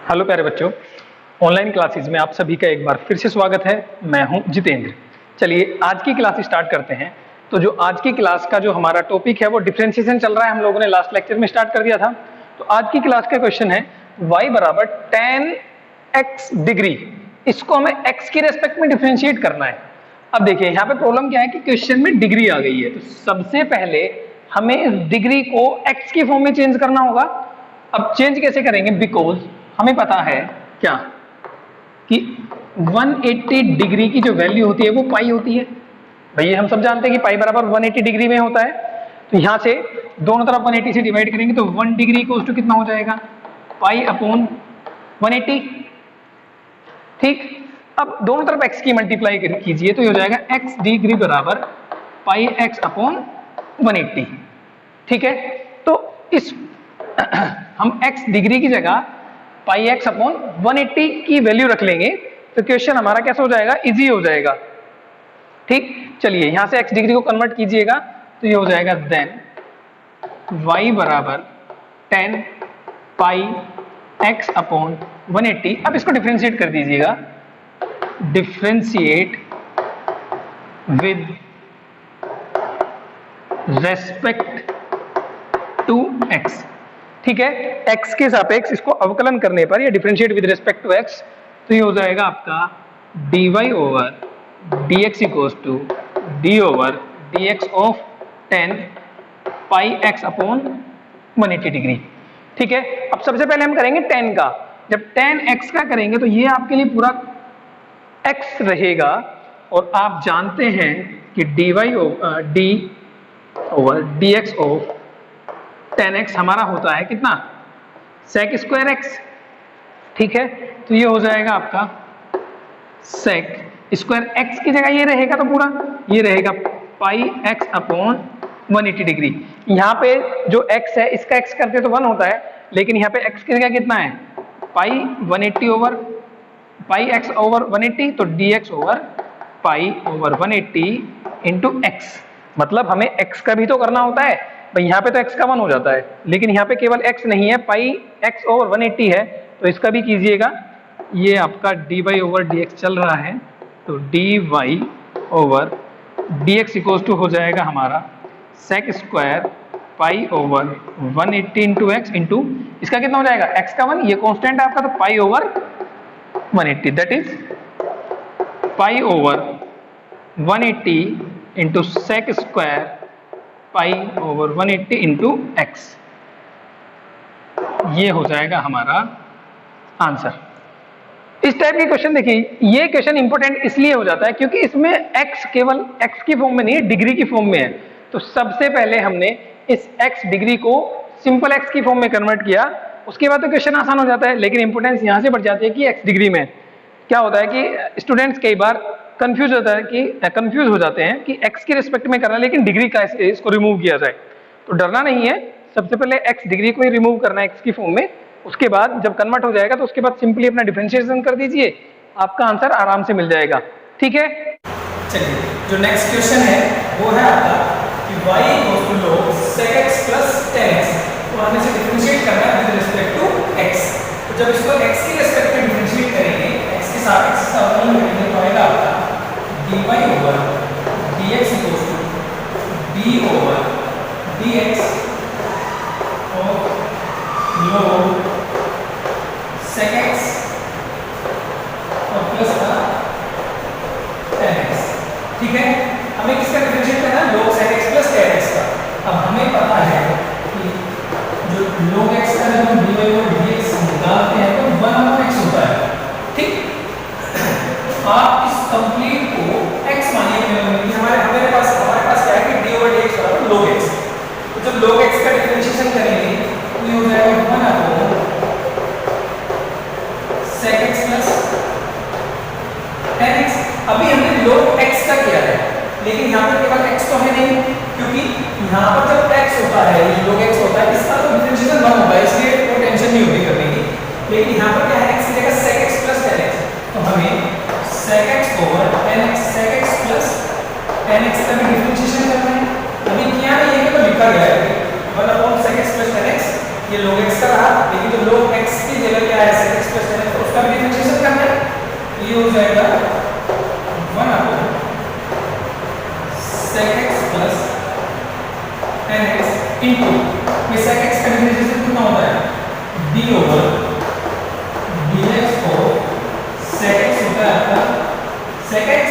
Hello प्यारे बच्चों, online classes में आप सभी का एक बार फिर से स्वागत है। मैं हूं जितेंद्र। चलिए आज की क्लास स्टार्ट करते हैं। तो जो आज की क्लास का जो हमारा टॉपिक है वो डिफरेंशिएशन चल रहा है। हम लोगों ने लास्ट लेक्चर में स्टार्ट कर दिया था। तो आज की क्लास का क्वेश्चन है y बराबर tan x डिग्री, इसको हमें x की रेस्पेक्ट में डिफरेंशिएट करना है। अब देखिए यहाँ पे प्रॉब्लम क्या है कि क्वेश्चन में डिग्री आ गई है, तो सबसे पहले हमें इस डिग्री को x की फॉर्म में चेंज करना होगा। अब चेंज कैसे करेंगे, बिकॉज हमें पता है क्या कि 180 डिग्री की जो वैल्यू होती है वो पाई होती है। भैया हम सब जानते हैं कि पाई बराबर 180 डिग्री में होता है। तो यहां से दोनों तरफ 180 से डिवाइड करेंगे तो 1 डिग्री इक्वल्स टू कितना हो जाएगा, पाई अपॉन 180। ठीक, अब दोनों तरफ x की मल्टीप्लाई कीजिए तो ये हो जाएगा x डिग्री बराबर पाई x अपॉन 180। ठीक है, तो इस हम x डिग्री की जगह पाई x अपॉन 180 की वैल्यू रख लेंगे तो क्वेश्चन हमारा कैसा हो जाएगा, इजी हो जाएगा। ठीक, चलिए यहां से x डिग्री को कन्वर्ट कीजिएगा तो ये हो जाएगा देन y बराबर 10 पाई x अपॉन 180। अब इसको डिफरेंशिएट कर दीजिएगा, differentiate with respect to x। ठीक है, x के सापेक्ष इसको अवकलन करने पर या differentiate with respect to x तो ये हो जाएगा आपका dy over dx equals to d over dx of 10 pi x upon 180 degree. ठीक है, अब सबसे पहले हम करेंगे 10 का। जब 10 x का करेंगे तो ये आपके लिए पूरा x रहेगा और आप जानते हैं कि dy over dx of 10x हमारा होता है कितना, sec स्क्वायर x। ठीक है, तो ये हो जाएगा आपका sec स्क्वायर x की जगह ये रहेगा तो पूरा ये रहेगा पाई x अपॉन 180 डिग्री। यहाँ पे जो x है इसका x करते तो 1 होता है, लेकिन यहाँ पे x की जगह कितना है, पाई 180 ओवर पाई x ओवर 180, तो dx ओवर पाई ओवर 180 इंटू x। मतलब हमें x का भी तो करना होता है भाई। यहाँ पे तो x का 1 हो जाता है, लेकिन यहाँ पे केवल x नहीं है, पाई x ओवर 180 है, तो इसका भी कीजिएगा। ये आपका dy ओवर dx चल रहा है, तो dy over dx equals to हो जाएगा हमारा sec square pi over 180 into x into इसका कितना हो जाएगा, x का 1, ये कांस्टेंट है आपका, तो पाई over 180 that is pi over 180 into sec square pi over 180 into x. ये हो जाएगा हमारा आंसर। इस टाइप के क्वेश्चन देखिए, ये क्वेश्चन इंपॉर्टेंट इसलिए हो जाता है क्योंकि इसमें x केवल x की फॉर्म में नहीं है, डिग्री की फॉर्म में है। तो सबसे पहले हमने इस x डिग्री को सिंपल x की फॉर्म में कन्वर्ट किया, उसके बाद तो क्वेश्चन आसान हो जाता है। लेकिन इंपॉर्टेंस यहां से बढ़ जाती है कि x डिग्री में क्या होता है कि स्टूडेंट्स कई बार कंफ्यूज हो जाते हैं कि x के रिस्पेक्ट में करना है, लेकिन डिग्री का इसको रिमूव किया जाए। तो डरना नहीं है, सबसे पहले x डिग्री को ही रिमूव करना है x की फॉर्म में, उसके बाद जब कन्वर्ट हो जाएगा तो उसके बाद सिंपली अपना डिफरेंशिएशन कर दीजिए, आपका आंसर आराम से मिल जाएगा। ठीक है, चलिए जो नेक्स्ट क्वेश्चन है वो है आपका कि y equals to log sec x plus tan x, तो हमें इसे डिफरेंशिएट करना है विद रिस्पेक्ट टू x। तो जब इसको x की रिस्पेक्ट में डिफरेंशिएट करेंगे, x के साथ x का अवकलन करेंगे तो आएगा आपका dy over dx equals to d over dx of log sec x और प्लस का tan x। ठीक है, हमें किसका डिफरेंशिएट करना है, log sec x plus tan x का। अब हमें पता है कि जो log x का जब हम dy और dx निकालते हैं तो 1/x होता है। ठीक, आप इस कंप्लीट को x मानिए, हमारे पास क्या है कि d ओवर dx बराबर log x। तो जब log x का डिफरेंशिएशन करेंगे तो ये हो जाएगा 1/sec x plus tan x। अभी हमने log x का किया है, लेकिन यहाँ पर केवल x तो है नहीं, क्योंकि यहाँ पर जब x होता है, ये log x होता है, इसका तो डिफरेंशिएशन 1 होता है, इसलिए कोई टेंशन नहीं होगी करने की। लेकिन यहाँ पर क्या है, x की जगह sec x plus tan x, तो हमें sec x over tan x, sec x plus tan x का भी डिफरेंशिएशन करना है। अभी किया नहीं है कि तो लिखा गया है 1/sec x plus tan x, ये log x का रहा, लेकिन जो log x की की जगह क्या है sec x plus tan x, तो उसका भी डिफरेंशिएशन करना है। तो ये हो जाएगा 1 upon sec x plus tan x into ये sec x का डिफरेंशिएशन कितना होता है d ओवर dx को sec x होता है आपका sec x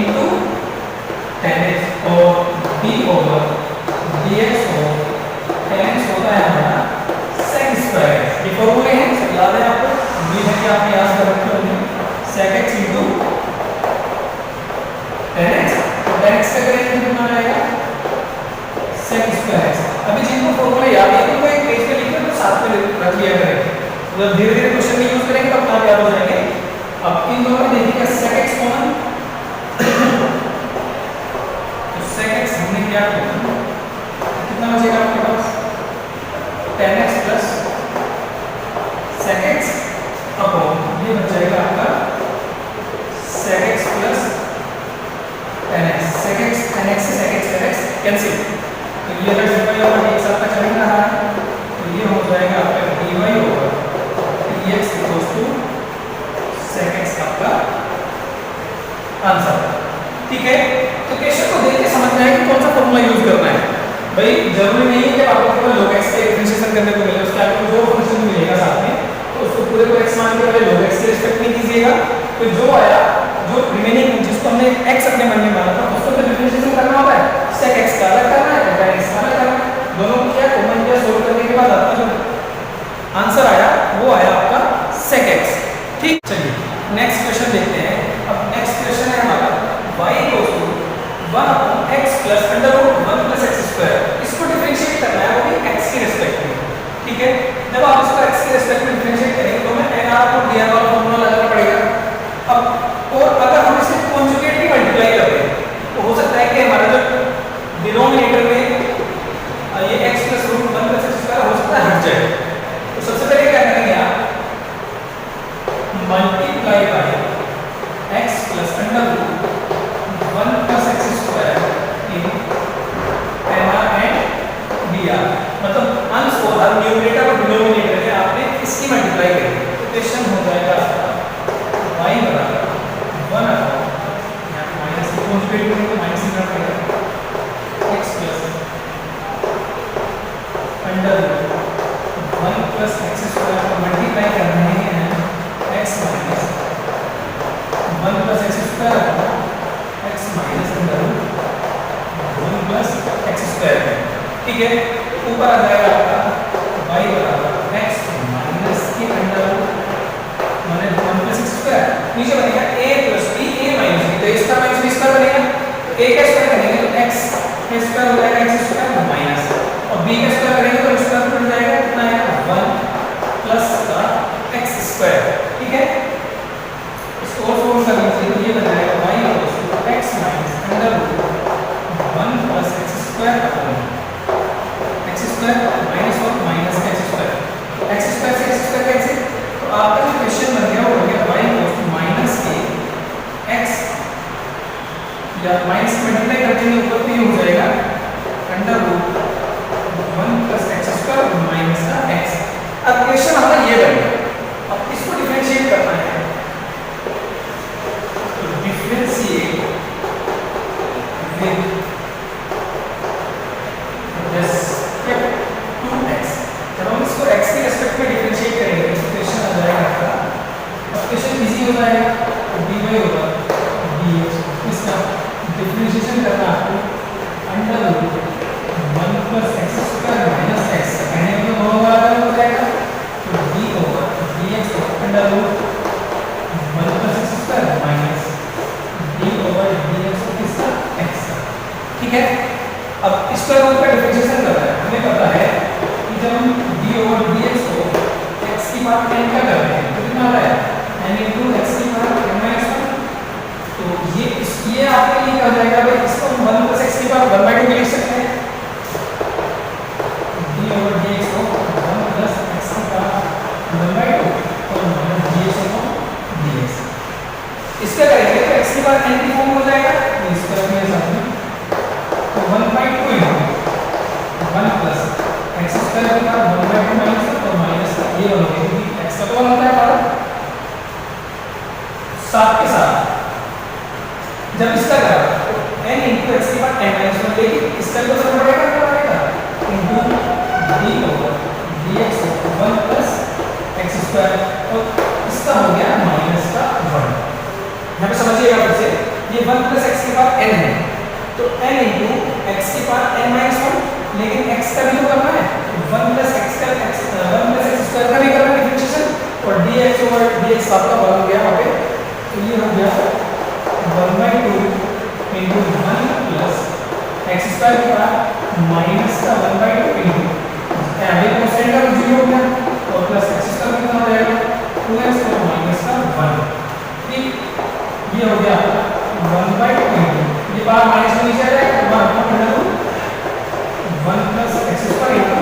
into tan x और d ओवर dx को tan x होता है हमारा sec स्क्वायर x। ये फॉर्मूले हैं, सब याद है आपको, उम्मीद है कि आपने याद कर रखे होंगे। sec x into tan x, तो tan x का करेंगे कितना आएगा sec स्क्वायर x। अभी जिनको फॉर्मूला याद है उनको एक पेज पे लिख के तो साथ में रख लिया करेंगे, जब धीरे धीरे क्वेश्चन में यूज करेंगे तब आप याद हो जाएंगे। अब इन दोनों में देखिएगा sec x कॉमन, तो sec x हमने क्या किया, कितना बचेगा आपके पास tan x plus sec x upon ये बच जाएगा आपका sec x plus tan x, sec x tan x से sec x tan x cancel, तो ये अगर dy ओवर dx आपका चल ही रहा है तो ये हो जाएगा आपका dy over dx equals to sec x आपका आंसर। ठीक है, तो क्वेश्चन को देख के समझना है कि कौन सा फॉर्मूला यूज करना है। भाई जरूरी नहीं है कि आपको केवल log x के डिफरेंशिएशन करने को मिले, उसके आपको जो फंक्शन मिलेगा साथ में तो उसको पूरे को x मान के पहले log x के रिस्पेक्ट में कीजिएगा, तो जो आया जो रिमेनिंग जिसको हमने x अपने मन में माना था उसको तो डिफरेंशिएशन करना होता है, sec x का अलग करना है, tan x का अलग करना है, दोनों को क्या कॉमन किया, सोल्व करने के बाद आपका जो आंसर आया वो आया आपका sec x। ठीक, चलिए नेक्स्ट क्वेश्चन देखते हैं। अब नेक्स्ट क्वेश्चन है हमारा y equals to 1 upon x plus under root 1 plus x square, इसको डिफरेंशिएट करना है वो भी x के रिस्पेक्ट में। ठीक है, जब आप इसको x के रिस्पेक्ट में डिफरेंशिएट करेंगे तो हमें nr और dr वाला फॉर्मूला लगाना पड़ेगा। अब और अगर हम इसे कॉन्जुगेट भी मल्टीप्लाई कर दें तो हो सकता है कि हमारा जो डिनोमिनेटर में ये x plus root 1 plus x square हो सकता है हट जाए, तो सबसे पहले क्या करेंगे आप multiply by x plus under root 1 plus x square in nr and dr, मतलब अंश को हर न्यूमरेटर और डिनोमिनेटर में आपने इसकी मल्टीप्लाई करेंगे, तो क्वेश्चन हो जाएगा y बराबर 1 अपॉन यहाँ पे माइनस से कॉन्जुगेट करेंगे, माइनस लिखना पड़ेगा x plus under root 1 plus x square को मल्टीप्लाई कर रहे हैं x minus 1 plus x square upon x minus under root 1 plus x square. ठीक है, ऊपर आ जाएगा आपका y बराबर x माइनस के अंडर रूट माने 1 प्लस x स्क्वायर, नीचे बनेगा a plus b a minus b, तो इसका माइनस b स्क्वायर बनेगा, तो a का स्क्वायर करेंगे तो x का स्क्वायर हो जाएगा x स्क्वायर माइनस, और b का स्क्वायर करेंगे तो स्क्वायर रूट बन जाएगा कितना आएगा 1 प्लस का x स्क्वायर। ठीक है, इसको और सोल्व कर लीजिए तो ये बन जाएगा y equals to x minus under root 1 plus x square upon x square minus 1 minus x square, x square से x स्क्वायर कैंसिल, तो आपका जो क्वेश्चन बन गया वो हो गया y इक्वल्स टू माइनस के x या माइनस मल्टीप्लाई कर देंगे ऊपर तो ये हो जाएगा under root 1 plus x square minus का x। अब क्वेश्चन हमारा ये बन गया, अब इसको डिफरेंशिएट करना है, तो differentiate with respect to x, जब हम इसको x के रेस्पेक्ट में डिफरेंशिएट करेंगे तो क्वेश्चन आ जाएगा आपका, अब क्वेश्चन इजी हो जाएगा, dy होगा dx, इसका डिफरेंशिएशन करना आपको under root 1 plus x square minus x, कहने में तो बहुत बड़ा हो जाएगा, तो d over dx under root 1 plus x square minus d over dx किसका x का। ठीक है, अब स्क्वायर रूट का डिफरेंशिएशन करना है, हमें पता है कि जब हम d ओवर dx को x की पावर n का करते हैं तो कितना आ रहा है n इनटू x की पावर n माइनस 1, तो ये आपके लिए क्या हो जाएगा भाई, इसको हम 1 प्लस x की पावर 1/2 भी लिख सकते हैं, d ओवर dx को 1 प्लस x की पावर 1/2 और माइनस dx को dx, इसका करेंगे तो x की पावर n की फॉर्म हो जाएगा, तो इसका भी साथ में तो 1/2 1 प्लस x स्क्वायर की पावर 1/2 माइनस और माइनस ये हो गया सिंपल सा पड़ेगा क्या आएगा into D over dx 1 plus x square और इसका हो गया माइनस का 1। यहाँ पे समझिएगा फिर से ये 1 प्लस x के बाद n है तो n इंटू x के बाद n माइनस 1 लेकिन x का भी तो करना है 1 प्लस x का 1 प्लस x स्क्वायर का भी करना है डिफरेंशिएशन और dx ओवर dx आपका 1 हो गया वहाँ पे तो ये हो गया 1/2 इंटू 1 प्लस x स्क्वायर के बाद माइनस का 1/2 इंटू ये कांस्टेंट का 0 हो गया और प्लस x स्क्वायर कितना हो जाएगा 2x और माइनस का 1 ठीक ये हो गया 1/2 इंटू ये बार माइनस में नीचे आ जाएगा तो 1 plus x square into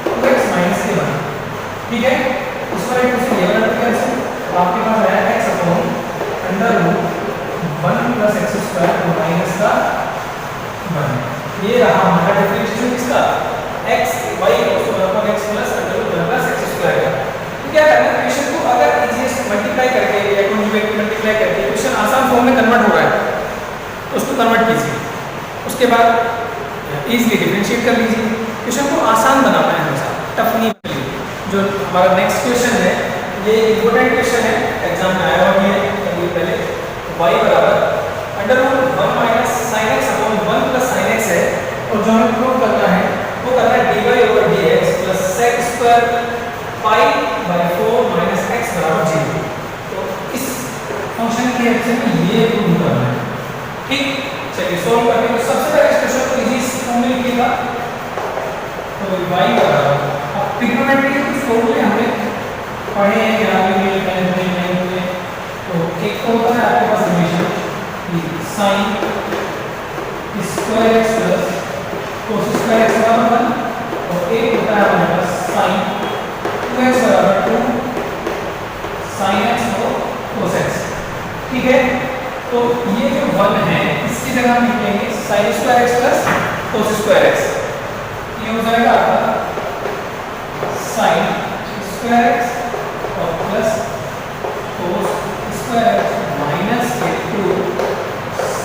2x minus के 1 ठीक है इस पर एक दूसरे ये वाला कैंसिल तो आपके पास आया x upon under root 1 plus x square और माइनस का 1 ये रहा हमारा डिफरेंशिएशन किसका x y लगभग x plus under root 1 plus x square का तो क्या करना है इक्वेशन को अगर इजीएस्ट मल्टीप्लाई करके या कॉन्जुगेट मल्टीप्लाई करके इक्वेशन आसान फॉर्म में कन्वर्ट हो रहा है तो उसको कन्वर्ट कीजिए उसके बाद इजीली डिफरेंशिएट कर लीजिए क्वेश्चन को आसान बनाना है हमेशा टफ नहीं बनाइए जो हमारा नेक्स्ट क्वेश्चन है ये इंपॉर्टेंट क्वेश्चन है एग्जाम में आया हुआ भी है चलिए पहले y बराबर under root 1 minus sin x upon 1 plus sin x है और जो हमें प्रूव करना है वो करना है dy over dx plus sec square pi by 4 minus x बराबर 0 तो इस फंक्शन की हेल्प से हमें ये प्रूव करना है ठीक चलिए सॉल्व करते हैं सबसे पहले इस क्वेश्चन को इजी फॉर्म में लिखिएगा तो y बराबर अब ट्रिग्नोमेट्री के फॉर्मूले हमने पढ़े हैं या भी नहीं हुए तो एक तो होता है आपके पास relation sin square x plus cos square x बराबर 1 और एक होता है हमारे पास sin 2x बराबर 2 sin x और cos x ठीक है तो ये जो 1 है इसकी जगह हम लिखेंगे sin square x plus cos square x ये हो जाएगा आपका sin स्क्वायर x और plus cos square x minus 2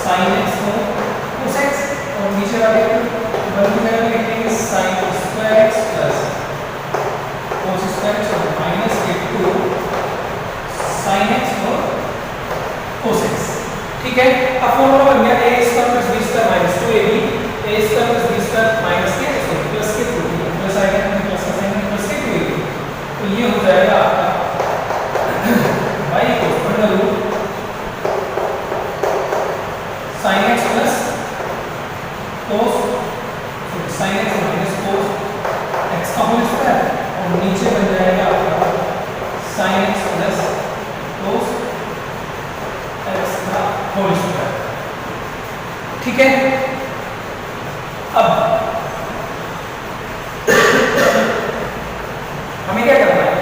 sin x और cos x और नीचे वाले बल की जगह लिखेंगे sin square x plus cos square x और माइनस 2 sin x और cos x ठीक है अब फॉर्मूला बन गया a square plus b square minus 2ab a square plus b square minus के प्लस के 2 प्लस आएगा प्लस का साइन प्लस के 2ab तो ये हो जाएगा आपका y को under root sin x plus cos sin x minus cos x का होल स्क्वायर और नीचे बन जाएगा आपका sin x plus cos x का होल स्क्वायर ठीक है अब हमें क्या करना है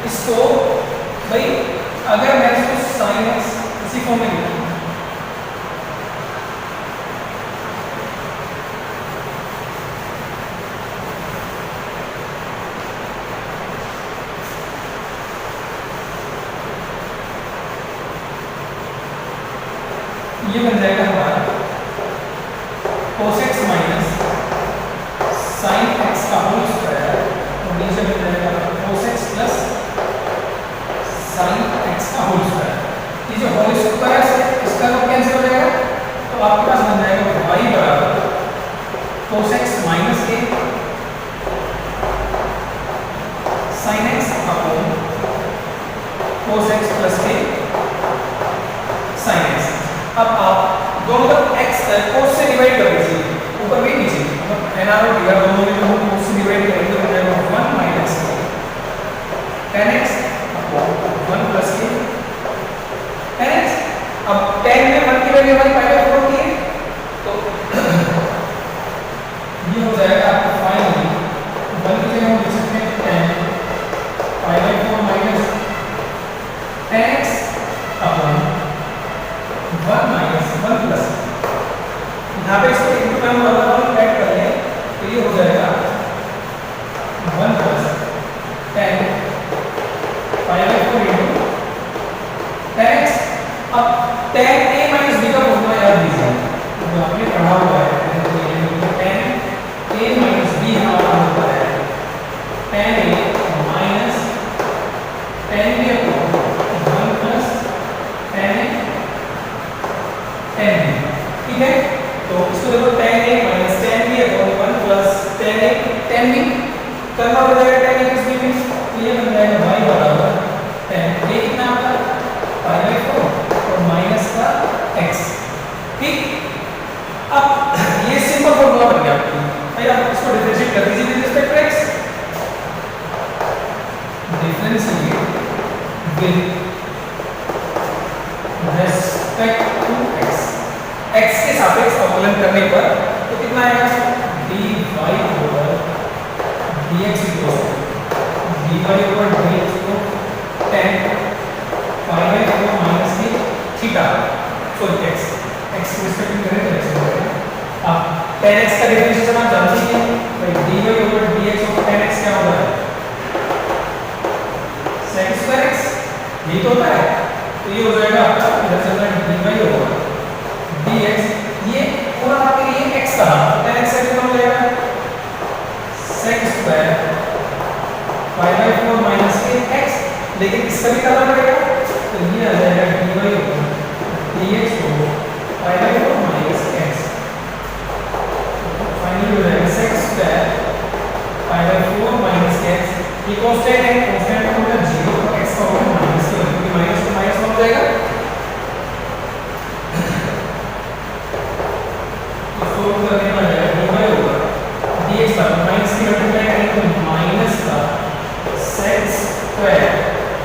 इसको भाई अगर मैं इसको sin x इसी फॉर्म में लिखूं ये बन जाएगा हमारा cos x minus sin x का होल स्क्वायर और नीचे बन जाएगा cos x plus sin x का होल स्क्वायर ये जो होल स्क्वायर है इसका तो कैंसिल हो जाएगा तो आपके पास बन जाएगा y बराबर cos x minus a sin x upon cos x plus a sin x अब आप दोनों तरफ x cos से डिवाइड कर दीजिए ऊपर भी नीचे मतलब n r और dr दोनों में हम cos से डिवाइड करेंगे तो बन जाएगा 1 minus tan x upon 1 plus के tan x अब tan में 1 की वैल्यू हमारी पहले फोर होती है तो ये हो जाएगा आपका फाइनली 1 की जगह हम लिख सकते हैं tan pi by 4 minus tan x upon 1 minus 1 plus यहाँ पे इसको इनटू में हम वाला ऐड कर लें तो ये हो जाएगा 1 plus tan pi by 4 10x। अब tan a minus b का फॉर्मूला याद कीजिए, जो आपने पढ़ा हुआ है, tan a minus b हमारा होता है tan a minus tan b upon 1 plus tan a tan b, ठीक है। तो इसको देखो tan a minus tan b upon 1 plus tan a tan b करना हो जाएगा tan a plus b में, तो ये बन जाएगा y बराबर tan a कितना आपका pi by 4 और माइनस का x, ठीक। अब ये सिंपल फॉर्मूला बन गया आपकी, भाई आप इसको डिफरेंशिएट कर दीजिए with respect to x, differentiate with respect to x, x के सापेक्ष अवकलन करने पर तो कितना आएगा dy over dx equals dy over dx को tan pi by 4 minus की थीटा सॉरी x के रिस्पेक्ट में करें तो x हो जाएगा। अब tan x का डिफरेंशिएशन आप जानते ही हैं, भाई dy over dx over tan x क्या होगा sec square x, ये तो होता है, तो ये हो जाएगा आपका इधर चल रहा है dy over dx, ये पूरा आपके लिए x का tan x का कितना हो जाएगा sec square pi by 4 minus के x, लेकिन इसका भी करना पड़ेगा, तो ये आ जाएगा dy over dx को pi by 4 minus x, finally हो जाएगा sec square pi by 4 minus x, ये कांस्टेंट है, कांस्टेंट का होगा 0 और x का होगा माइनस के, क्योंकि माइनस तो माइनस हो जाएगा, तो सोल्व करने पर जाएगा dy over dx पर माइनस की मल्टीप्लाई करेंगे तो माइनस का sec square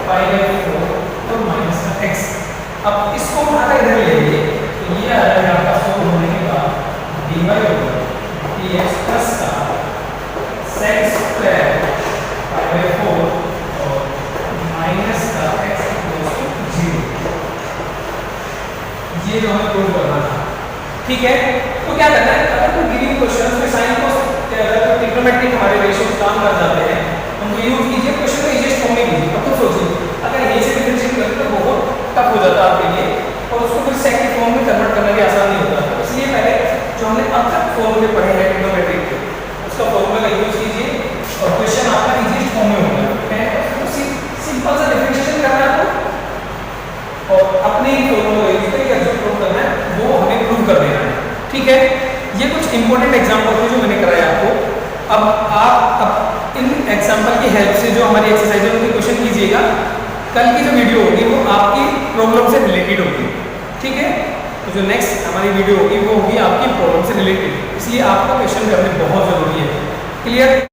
pi by 4 और माइनस का x। अब इसको उठाकर इधर ले लीजिए, तो ये आ जाएगा आपका सोल्व होने के बाद dy over dx प्लस का sec square pi by 4 और माइनस का x इक्वल्स टू 0, ये जो हमें प्रूव करना था, ठीक है। तो क्या करना है, अगर कोई गिवन क्वेश्चन में साइन कोस अगर ट्रिग्नोमेट्रिक हमारे रेशियोज काम कर जाते हैं, उनको यूज कीजिए, क्वेश्चन को इजीएस्ट फॉर्म में कीजिए। अब तो सोचिए अगर ये से डिफरेंशिएट करें तो बहुत टफ हो जाता है आपके लिए, और उसको फिर सेक की फॉर्म में कन्वर्ट करना भी आसान नहीं होता, इसलिए पहले जो हमने अब तक फॉर्मूले पढ़े हैं ट्रिग्नोमेट्रिक के, उसका फॉर्मूला का यूज कीजिए और क्वेश्चन आपका इजीएस्ट फॉर्म में होगा। उसी सिंपल सा डिफरेंशिएशन करना है आपको और अपने ही फॉर्मूला का यूज करके जो प्रूव करना है वो हमें प्रूव कर देना है, ठीक है। ये कुछ इंपॉर्टेंट एग्जांपल थे जो मैंने कराया आपको। अब आप इन एग्जांपल की हेल्प से जो हमारी एक्सरसाइज है उनके क्वेश्चन कीजिएगा, कल की जो वीडियो होगी वो आपकी प्रॉब्लम से रिलेटेड होगी, ठीक है। तो जो नेक्स्ट हमारी वीडियो होगी वो होगी आपकी प्रॉब्लम से रिलेटेड, इसलिए आपको क्वेश्चन करने बहुत जरूरी है, क्लियर।